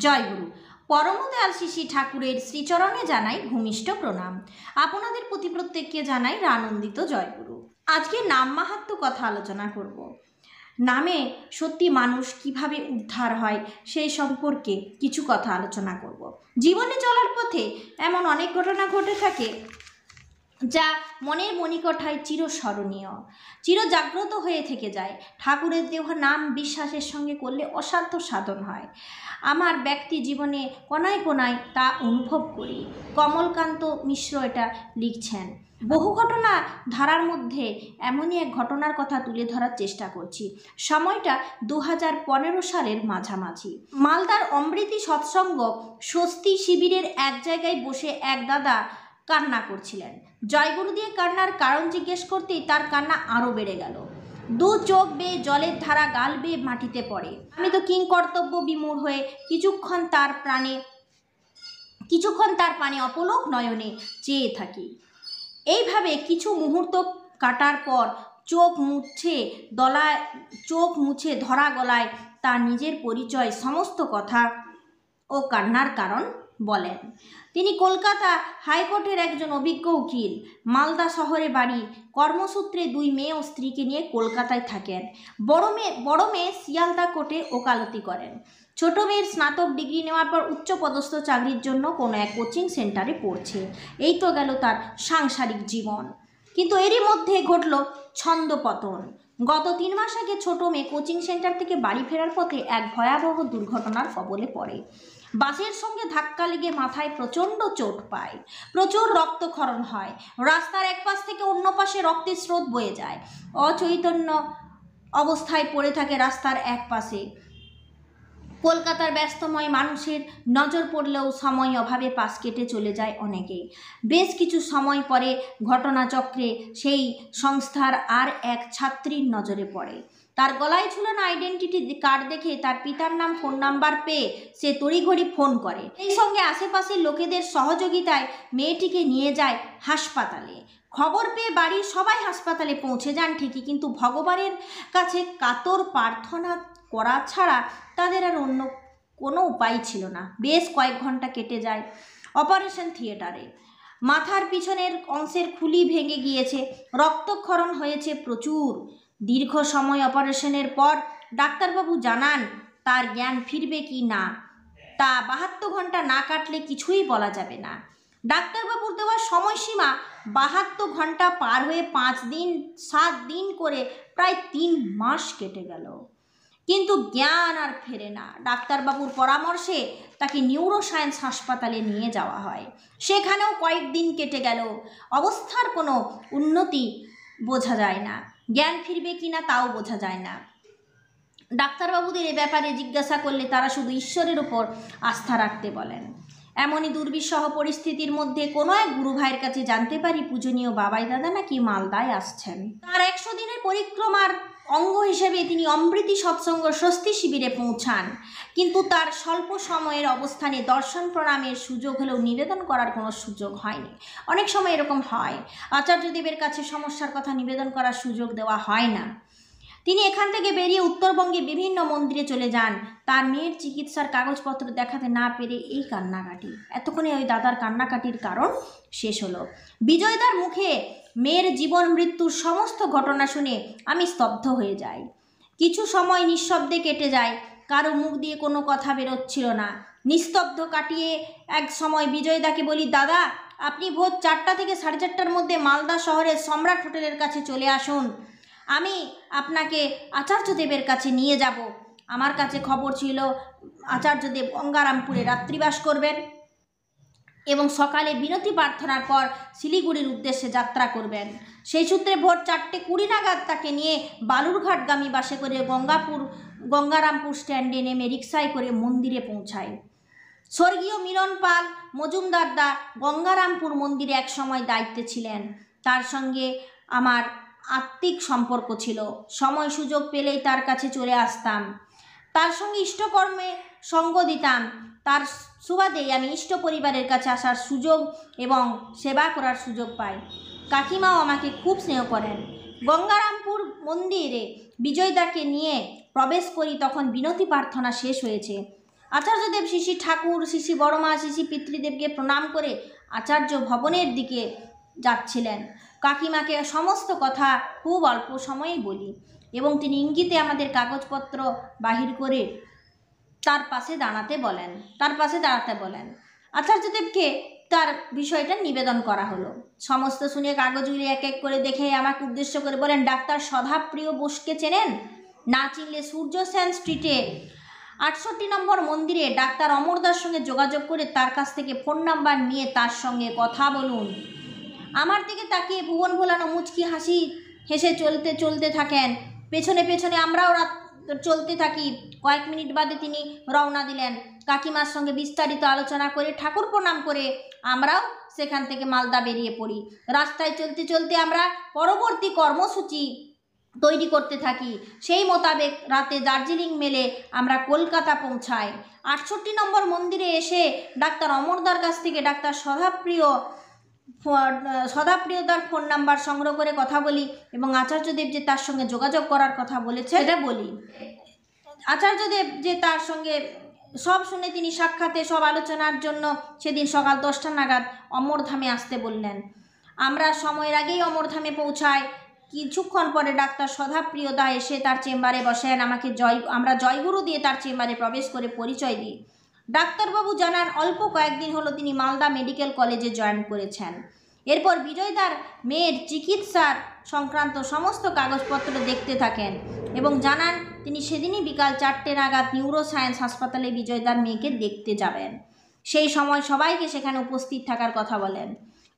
জয়গুরু। পরমদয়াল শ্রী ঠাকুরের শ্রীচরণে জানাই ভূমিষ্ঠ প্রণাম। আপনাদের প্রতি প্রত্যেককে জানাই আনন্দিত জয়গুরু। আজকে নাম মাহাত্ম্য কথা আলোচনা করব। নামে সত্যি মানুষ কিভাবে উদ্ধার হয় সেই সম্পর্কে কিছু কথা আলোচনা করব। জীবনে চলার পথে এমন অনেক ঘটনা ঘটে থাকে যা মনের মণিকোঠায় চিরস্মরণীয়, চিরজাগ্রত হয়ে থেকে যায়। ঠাকুরের দেওয়া নাম বিশ্বাসের সঙ্গে করলে অসাধ্য সাধন হয়। আমার ব্যক্তি জীবনে কোনায় কোনায় তা অনুভব করি। কমলকান্ত মিশ্র এটা লিখছেন। বহু ঘটনা ধারার মধ্যে এমনই এক ঘটনার কথা তুলে ধরার চেষ্টা করছি। সময়টা 2015 সালের মাঝামাঝি। মালদার অমৃতি সৎসঙ্গ স্বস্তি শিবিরের এক জায়গায় বসে এক দাদা কান্না করছিলেন। জয়গুরু দিয়ে কান্নার কারণ জিজ্ঞেস করতেই তার কান্না আরও বেড়ে গেল। দু চোখ বেয়ে জলের ধারা গাল বেয়ে মাটিতে পড়ে। আমি তো কিংকর্তব্য বিমূঢ় হয়ে কিছুক্ষণ তার পানে অপলক নয়নে চেয়ে থাকি। এইভাবে কিছু মুহূর্ত কাটার পর চোখ মুছে ধরা গলায় তার নিজের পরিচয়, সমস্ত কথা ও কান্নার কারণ বলেন। তিনি কলকাতা হাইকোর্টের একজন অভিজ্ঞ উকিল। মালদা শহরে বাড়ি। কর্মসূত্রে 2 মেয়ে ও স্ত্রীকে নিয়ে কলকাতায় থাকেন। বড় মেয়ে শিয়ালদা কোর্টে ওকালতি করেন। ছোট মেয়ের স্নাতক ডিগ্রি নেওয়ার পর উচ্চপদস্থ চাকরির জন্য কোনো এক কোচিং সেন্টারে পড়ছে। এই তো গেল তার সাংসারিক জীবন। কিন্তু এরই মধ্যে ঘটল ছন্দপতন। গত 3 মাস আগে ছোট মেয়ে কোচিং সেন্টার থেকে বাড়ি ফেরার পথে এক ভয়াবহ দুর্ঘটনার কবলে পড়ে। বাসের সঙ্গে ধাক্কা লেগে মাথায় প্রচণ্ড চোট পায়। প্রচুর রক্তক্ষরণ হয়। রাস্তার এক পাশ থেকে অন্য পাশে রক্তের স্রোত বয়ে যায়। অচৈতন্য অবস্থায় পড়ে থাকে রাস্তার এক পাশে। কলকাতার ব্যস্তময় মানুষের নজর পড়লেও সময় অভাবে পাশ কেটে চলে যায় অনেকেই। বেশ কিছু সময় পরে ঘটনাচক্রে সেই সংস্থার আর এক ছাত্রীর নজরে পড়ে। তার গলায় ঝুলানো আইডেন্টিটি কার্ড দেখে তার পিতার নাম, ফোন নাম্বার পেয়ে সে তড়িঘড়ি ফোন করে। সেই সঙ্গে আশেপাশের লোকেদের সহযোগিতায় মেয়েটিকে নিয়ে যায় হাসপাতালে। খবর পেয়ে বাড়ির সবাই হাসপাতালে পৌঁছে যান ঠিকই, কিন্তু ভগবানের কাছে কাতর প্রার্থনা করা ছাড়া তাদের আর অন্য কোনো উপায় ছিল না। বেশ কয়েক ঘন্টা কেটে যায় অপারেশন থিয়েটারে। মাথার পিছনের অংশের খুলি ভেঙে গিয়েছে, রক্তক্ষরণ হয়েছে প্রচুর। দীর্ঘ সময় অপারেশনের পর ডাক্তারবাবু জানান তার জ্ঞান ফিরবে কি না তা 72 ঘন্টা না কাটলে কিছুই বলা যাবে না। ডাক্তারবাবুর দেওয়া সময়সীমা 72 ঘন্টা পার হয়ে 5 দিন 7 দিন করে প্রায় 3 মাস কেটে গেল, কিন্তু জ্ঞান আর ফেরে না। ডাক্তারবাবুর পরামর্শে তাকে নিউরোসায়েন্স হাসপাতালে নিয়ে যাওয়া হয়। সেখানেও কয়েকদিন কেটে গেল। অবস্থার কোনো উন্নতি বোঝা যায় না। জ্ঞান ফিরবে কিনা তাও বোঝা যায় না। ডাক্তারবাবুদের এ ব্যাপারে জিজ্ঞাসা করলে তারা শুধু ঈশ্বরের উপর আস্থা রাখতে বলেন। এমনই দুর্বিষহ পরিস্থিতির মধ্যে কোনো এক গুরু ভাইয়ের কাছে জানতে পারি পূজনীয় বাবাই দাদা নাকি মালদায় আসছেন। তার 100 দিনের পরিক্রমার অঙ্গ হিসেবে তিনি অমৃতি সৎসঙ্গ স্বস্তি শিবিরে পৌঁছান। কিন্তু তার স্বল্প সময়ের অবস্থানে দর্শন প্রণামের সুযোগ হলেও নিবেদন করার কোনো সুযোগ হয়নি। অনেক সময় এরকম হয়, আচার্যদেবের কাছে সমস্যার কথা নিবেদন করার সুযোগ দেওয়া হয় না। তিনি এখান থেকে বেরিয়ে উত্তরবঙ্গে বিভিন্ন মন্দিরে চলে যান। তার মেয়ের চিকিৎসার কাগজপত্র দেখাতে না পেরে এই কান্নাকাটি। এতক্ষণে ওই দাদার কান্নাকাটির কারণ শেষ হলো। বিজয়দার মুখে মেয়ের জীবন মৃত্যুর সমস্ত ঘটনা শুনে আমি স্তব্ধ হয়ে যাই। কিছু সময় নিঃশব্দে কেটে যায়। কারো মুখ দিয়ে কোনো কথা বেরোচ্ছিল না। নিস্তব্ধ কাটিয়ে এক সময় বিজয়দাকে বলি, দাদা আপনি ভোর 4টা থেকে 4:30টার মধ্যে মালদা শহরের সম্রাট হোটেলের কাছে চলে আসুন। আমি আপনাকে আচার্যদেবের কাছে নিয়ে যাব। আমার কাছে খবর ছিল আচার্যদেব গঙ্গারামপুরে রাত্রিবাস করবেন এবং সকালে বিনতি প্রার্থনার পর শিলিগুড়ির উদ্দেশ্যে যাত্রা করবেন। সেই সূত্রে ভোর 4:20 নাগাদ তাকে নিয়ে বালুরঘাটগামী বাসে করে গঙ্গারামপুর স্ট্যান্ডে নেমে রিকশায় করে মন্দিরে পৌঁছায়। স্বর্গীয় মিলন পাল মজুমদার দা গঙ্গারামপুর মন্দিরে এক সময় দায়িত্বে ছিলেন। তার সঙ্গে আমার আত্মিক সম্পর্ক ছিল। সময় সুযোগ পেলেই তার কাছে চলে আসতাম। তার সঙ্গে ইষ্টকর্মে সঙ্গ দিতাম। তার সুবাদেই আমি ইষ্ট পরিবারের কাছে আসার সুযোগ এবং সেবা করার সুযোগ পাই। কাকিমাও আমাকে খুব স্নেহ করেন। গঙ্গারামপুর মন্দিরে বিজয়দাকে নিয়ে প্রবেশ করি, তখন বিনতি প্রার্থনা শেষ হয়েছে। আচার্যদেব শ্রী শ্রী ঠাকুর, শ্রী শ্রী বড়মা, শ্রী শ্রী পিতৃদেবকে প্রণাম করে আচার্য ভবনের দিকে যাচ্ছিলেন। কাকিমাকে সমস্ত কথা খুব অল্প সময়েই বলি এবং তিনি ইঙ্গিতে আমাদের কাগজপত্র বাহির করে তার পাশে দাঁড়াতে বলেন। আচার্যদেবকে তার বিষয়টা নিবেদন করা হলো। সমস্ত শুনে কাগজগুলি এক এক করে দেখে আমাকে উদ্দেশ্য করে বলেন, ডাক্তার সদাপ্রিয় বোসকে চেনেন? না চিনলে সূর্য সেন স্ট্রিটে 68 নম্বর মন্দিরে ডাক্তার অমরদার সঙ্গে যোগাযোগ করে তার কাছ থেকে ফোন নাম্বার নিয়ে তার সঙ্গে কথা বলুন। আমার দিকে তাকিয়ে ভুবন ভোলানো মুচকি হাসি হেসে চলতে থাকেন। পেছনে পেছনে আমরাও চলতে থাকি। কয়েক মিনিট বাদে তিনি রওনা দিলেন। কাকিমার সঙ্গে বিস্তারিত আলোচনা করে ঠাকুর প্রণাম করে আমরাও সেখান থেকে মালদা বেরিয়ে পড়ি। রাস্তায় চলতে চলতে আমরা পরবর্তী কর্মসূচি তৈরি করতে থাকি। সেই মোতাবেক রাতে দার্জিলিং মেলে আমরা কলকাতা পৌঁছাই। 68 নম্বর মন্দিরে এসে ডাক্তার অমরদার কাছ থেকে ডাক্তার সদাপ্রিয়তার ফোন নাম্বার সংগ্রহ করে কথা বলি এবং আচার্যদেব যে তার সঙ্গে যোগাযোগ করার কথা বলেছে এটা বলি। আচার্যদেব যে তার সঙ্গে সব শুনে তিনি সাক্ষাতে সব আলোচনার জন্য সেদিন সকাল 10টা নাগাদ অমরধামে আসতে বললেন। আমরা সময়ের আগেই অমরধামে পৌঁছাই। কিছুক্ষণ পরে ডাক্তার সদাপ্রিয়দা এসে তার চেম্বারে বসেন। আমরা জয়গুরু দিয়ে তার চেম্বারে প্রবেশ করে পরিচয় দিই। ডাক্তারবাবু জানান অল্প কয়েকদিন হলো তিনি মালদা মেডিকেল কলেজে জয়েন করেছেন। এরপর বিজয়দার মেয়ের চিকিৎসার সংক্রান্ত সমস্ত কাগজপত্র দেখতে থাকেন এবং জানান তিনি সেদিনই বিকাল 4টে নাগাদ নিউরো সায়েন্স হাসপাতালে বিজয়দার মেয়েকে দেখতে যাবেন। সেই সময় সবাইকে সেখানে উপস্থিত থাকার কথা বলেন।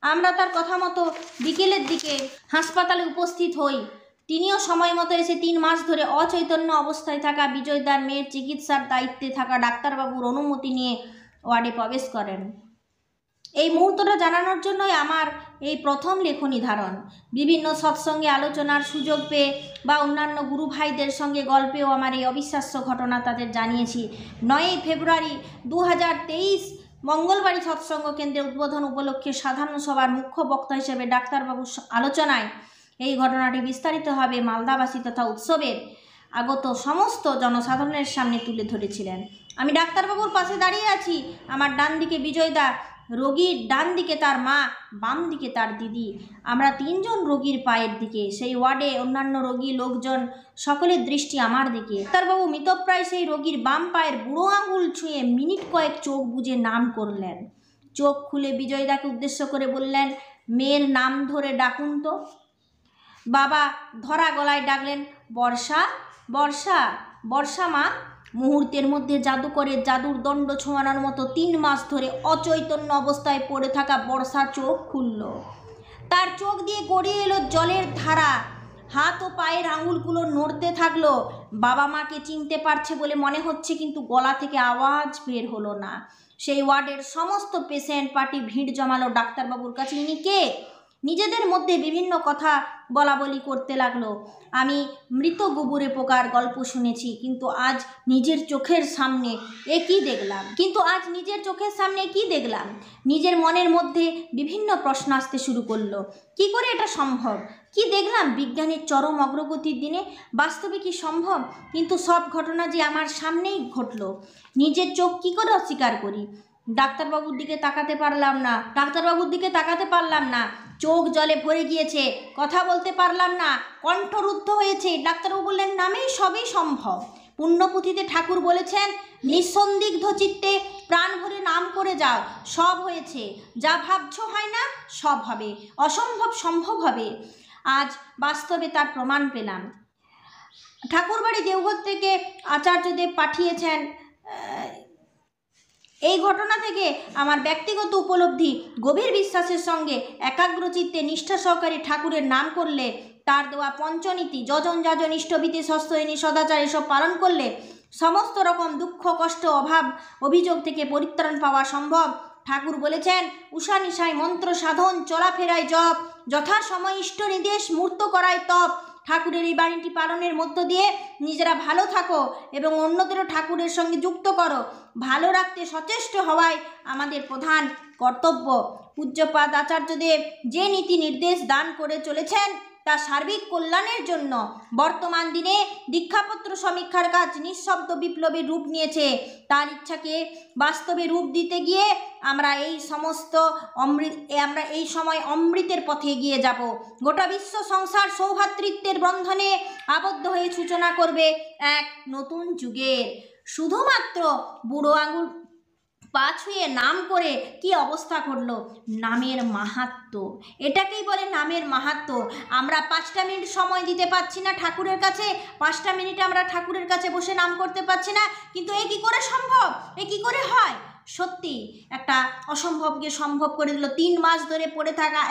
আমরা তার কথা মতো বিকেলের দিকে হাসপাতালে উপস্থিত হই। তিনিও সময় মতো এসে 3 মাস ধরে অচৈতন্য অবস্থায় থাকা বিজয়দার মেয়ের চিকিৎসার দায়িত্বে থাকা ডাক্তারবাবুর অনুমতি নিয়ে ওয়ার্ডে প্রবেশ করেন। এই মুহূর্তটা জানানোর জন্যই আমার এই প্রথম লেখনী ধারণ। বিভিন্ন সৎসঙ্গে আলোচনার সুযোগ পেয়ে বা অন্যান্য গুরু ভাইদের সঙ্গে গল্পেও আমার এই অবিশ্বাস্য ঘটনা তাদের জানিয়েছি। 9ই ফেব্রুয়ারি 2023 মঙ্গলবাড়ি সৎসঙ্গ কেন্দ্রের উদ্বোধন উপলক্ষে সাধারণ সভার মুখ্য বক্তা হিসেবে ডাক্তারবাবুর আলোচনায় এই ঘটনাটি বিস্তারিতভাবে মালদাবাসী তথা উৎসবের আগত সমস্ত জনসাধারণের সামনে তুলে ধরেছিলেন। আমি ডাক্তারবাবুর পাশে দাঁড়িয়ে আছি। আমার ডান দিকে বিজয়দা, রোগীর ডান দিকে তার মা, বাম দিকে তার দিদি। আমরা 3 জন রোগীর পায়ের দিকে। সেই ওয়ার্ডে অন্যান্য রোগী লোকজন সকলের দৃষ্টি আমার দিকে। ডাক্তারবাবু মৃতপ্রায় সেই রোগীর বাম পায়ের বুড়ো আঙুল ছুঁয়ে মিনিট কয়েক চোখ বুজে নাম করলেন। চোখ খুলে বিজয়দাকে উদ্দেশ্য করে বললেন, মেয়ের নাম ধরে ডাকুন তো। বাবা ধরা গলায় ডাকলেন, বর্ষা, বর্ষা, বর্ষা মা। মুহূর্তের মধ্যে জাদুকরের জাদুর দণ্ড ছোঁয়ানোর মতো 3 মাস ধরে অচৈতন্য অবস্থায় পড়ে থাকা বর্ষা চোখ খুলল। তার চোখ দিয়ে গড়িয়ে এলো জলের ধারা। হাত ও পায়ের আঙুলগুলো নড়তে থাকলো। বাবা মাকে চিনতে পারছে বলে মনে হচ্ছে, কিন্তু গলা থেকে আওয়াজ বের হলো না। সেই ওয়ার্ডের সমস্ত পেশেন্ট পার্টি ভিড় জমালো ডাক্তারবাবুর কাছে। ইনি কে? নিজেদের মধ্যে বিভিন্ন কথা বলাবলি করতে লাগলো। আমি মৃত গোবরে পোকার গল্প শুনেছি, কিন্তু আজ নিজের চোখের সামনে কি দেখলাম। নিজের মনের মধ্যে বিভিন্ন প্রশ্ন আসতে শুরু করলো। কি করে এটা সম্ভব? কি দেখলাম বিজ্ঞানের চরম অগ্রগতির দিনে? বাস্তবে কি সম্ভব? কিন্তু সব ঘটনা যে আমার সামনেই ঘটলো। নিজের চোখ কি করে অস্বীকার করি? ডাক্তারবাবুর দিকে তাকাতে পারলাম না। চোখ জলে ভরে গিয়েছে। কথা বলতে পারলাম না। কণ্ঠরুদ্ধ হয়েছে। ডাক্তারবাবু বললেন, নামেই সবই সম্ভব। পুণ্যপুঁথিতে ঠাকুর বলেছেন, নিঃসন্দিগ্ধ চিত্তে প্রাণ ভরে নাম করে যাও, সব হয়েছে। যা ভাবছো হয় না, সব হবে। অসম্ভব সম্ভব হবে। আজ বাস্তবে তার প্রমাণ পেলাম। ঠাকুরবাড়ি দেওঘর থেকে আচার্যদেব পাঠিয়েছেন। এই ঘটনা থেকে আমার ব্যক্তিগত উপলব্ধি, গভীর বিশ্বাসের সঙ্গে একাগ্রচিত্তে নিষ্ঠা সহকারে ঠাকুরের নাম করলে, তার দেওয়া পঞ্চনীতি যজন যাজন ইষ্টভীতি সস্তয়নী সদাচার এসব পালন করলে সমস্ত রকম দুঃখ কষ্ট অভাব অভিযোগ থেকে পরিত্রাণ পাওয়া সম্ভব। ঠাকুর বলেছেন, উষা নিশায় মন্ত্র সাধন, চলাফেরায় জপ, যথাসময় ইষ্ট নির্দেশ মূর্ত করায় তপ। ঠাকুরের এই বাণীটি পালনের মধ্য দিয়ে নিজেরা ভালো থাকো এবং অন্যদেরও ঠাকুরের সঙ্গে যুক্ত করো। ভালো রাখতে সচেষ্ট হওয়াই আমাদের প্রধান কর্তব্য। পূজ্যপাদ আচার্যদেব যে নীতি নির্দেশ দান করে চলেছেন, তা তার সার্বিক কল্যাণের জন্য বর্তমান দিনে দীক্ষাপত্র সমীক্ষার কাজ নিঃশব্দ বিপ্লবের রূপ নিয়েছে। তার ইচ্ছাকে বাস্তবে রূপ দিতে গিয়ে আমরা এই সময় অমৃতের পথে এগিয়ে যাব। গোটা বিশ্ব সংসার সৌভ্রাতৃত্বের বন্ধনে আবদ্ধ হয়ে সূচনা করবে এক নতুন যুগের। শুধুমাত্র বুড়ো আঙুল পা ছুঁয়ে নাম করে কি অবস্থা ঘটল? নামের মাহাত্ম্য, এটাকেই বলে নামের মাহাত্ম্য। আমরা 5টা মিনিট সময় দিতে পারছি না ঠাকুরের কাছে, 5টা মিনিট আমরা ঠাকুরের কাছে বসে নাম করতে পারছি না, কিন্তু এ কি করে সম্ভব? এ কি করে হয়? সত্যি একটা অসম্ভবকে সম্ভব করে দিল। 3 মাস ধরে পড়ে থাকা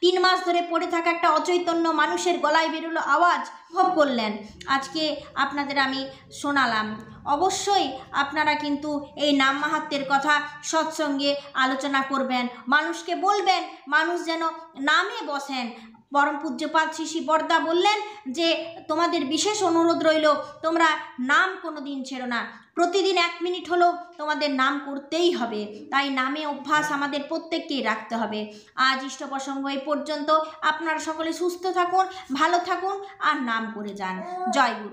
3 মাস ধরে পড়ে থাকা একটা অচৈতন্য মানুষের গলায় বেরোলো আওয়াজ, ভোগ করলেন। আজকে আপনাদের আমি শোনালাম। অবশ্যই আপনারা কিন্তু এই নাম মাহাত্ম্যের কথা সৎসঙ্গে আলোচনা করবেন, মানুষকে বলবেন, মানুষ যেন নামে বসেন। পরম পূজ্যপাদ শ্রী বরদা বললেন যে তোমাদের বিশেষ অনুরোধ রইল, তোমরা নাম কোনো দিন ছেড়ো না, প্রতিদিন 1 মিনিট হলেও তোমাদের নাম করতেই হবে। তাই নামে অভ্যাস আমাদের প্রত্যেককেই রাখতে হবে। আজ ইষ্ট প্রসঙ্গ এই পর্যন্ত। আপনারা সকলে সুস্থ থাকুন, ভালো থাকুন আর নাম করে যান। জয় গুরু।